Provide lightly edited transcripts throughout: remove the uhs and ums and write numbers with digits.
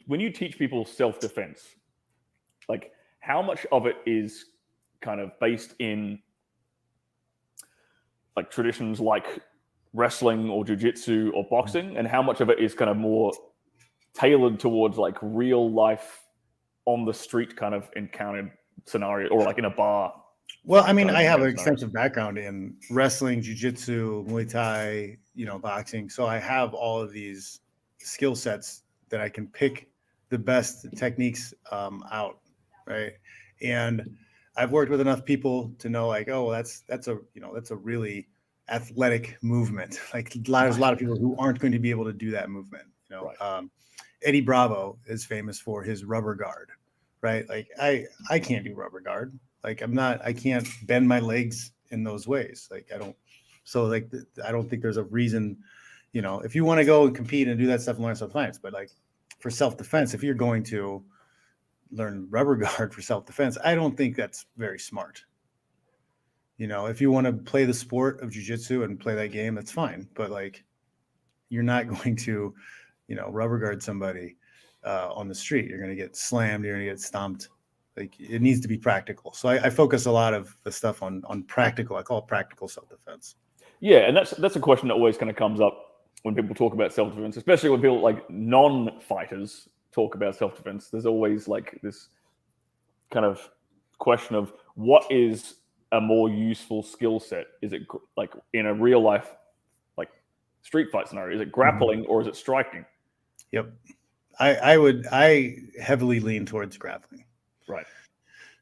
when you teach people self-defense, like how much of it is kind of based in like traditions like wrestling or jiu-jitsu or boxing, and how much of it is kind of more tailored towards like real life on the street kind of encountered scenario, or like in a bar? Well, I mean, I have an extensive background in wrestling, jiu-jitsu, Muay Thai, boxing. So I have all of these skill sets that I can pick the best techniques out, right? And I've worked with enough people to know, like, oh, that's a really athletic movement. Like there's a lot of people who aren't going to be able to do that movement. Right. Eddie Bravo is famous for his rubber guard, right? Like I can't do rubber guard. Like I can't bend my legs in those ways. Like I don't think there's a reason, if you want to go and compete and do that stuff and learn self-defense, but like for self-defense, if you're going to learn rubber guard for self-defense, I don't think that's very smart. If you want to play the sport of jiu-jitsu and play that game, that's fine. But like, you're not going to, rubber guard somebody on the street. You're going to get slammed. You're going to get stomped. Like it needs to be practical. So I focus a lot of the stuff on practical. I call it practical self-defense. Yeah, and that's a question that always kind of comes up when people talk about self-defense, especially when people like non-fighters talk about self-defense. There's always like this kind of question of what is a more useful skill set? Is it like in a real life, like street fight scenario? Is it grappling or is it striking? Yep. I heavily lean towards grappling. Right.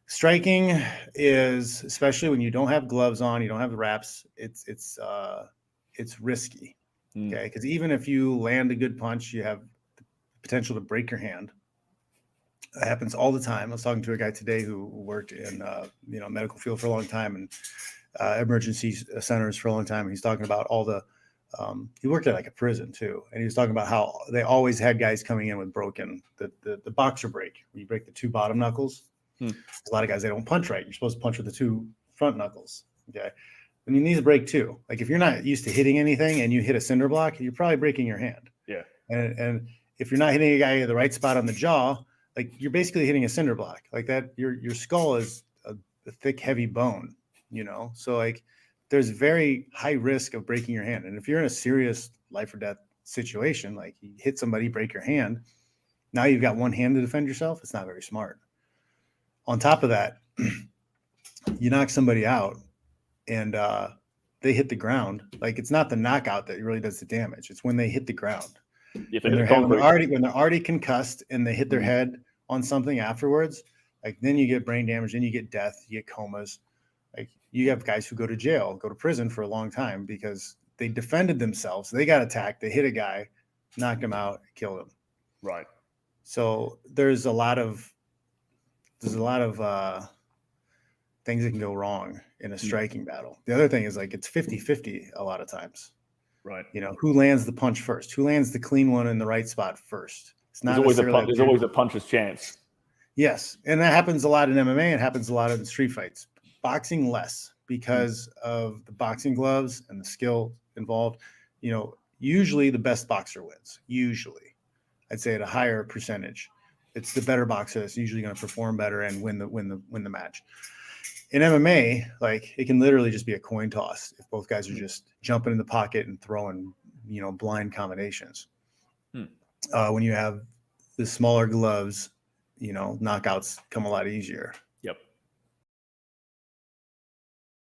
Striking is, especially when you don't have gloves on, you don't have the wraps, it's risky. Okay. Because even if you land a good punch, you have the potential to break your hand. That happens all the time. I was talking to a guy today who worked in medical field for a long time and emergency centers for a long time. And he's talking about all the he worked at like a prison too, and he was talking about how they always had guys coming in with broken the boxer break, where you break the two bottom knuckles. A lot of guys, they don't punch right. You're supposed to punch with the two front knuckles. Okay, and you need to break too. Like if you're not used to hitting anything and you hit a cinder block, you're probably breaking your hand. Yeah, and if you're not hitting a guy at the right spot on the jaw, like you're basically hitting a cinder block. Like that, your skull is a thick, heavy bone. So like there's very high risk of breaking your hand. And if you're in a serious life or death situation, like you hit somebody, break your hand, now you've got one hand to defend yourself. It's not very smart. On top of that, you knock somebody out and they hit the ground. Like it's not the knockout that really does the damage. It's when they hit the ground. When they're already concussed and they hit their head on something afterwards, like then you get brain damage, then you get death, you get comas. Like you have guys who go to jail, go to prison for a long time because they defended themselves. They got attacked. They hit a guy, knocked him out, killed him. Right. So there's a lot of things that can go wrong in a striking battle. The other thing is like it's 50-50 a lot of times. Right. Who lands the punch first? Who lands the clean one in the right spot first? It's not there's always a puncher's chance. Yes, and that happens a lot in MMA. It happens a lot in street fights. Boxing less because of the boxing gloves and the skill involved. Usually the best boxer wins. Usually, I'd say at a higher percentage, it's the better boxer that's usually going to perform better and win the match. In MMA, like it can literally just be a coin toss if both guys are just jumping in the pocket and throwing, blind combinations. When you have the smaller gloves, knockouts come a lot easier.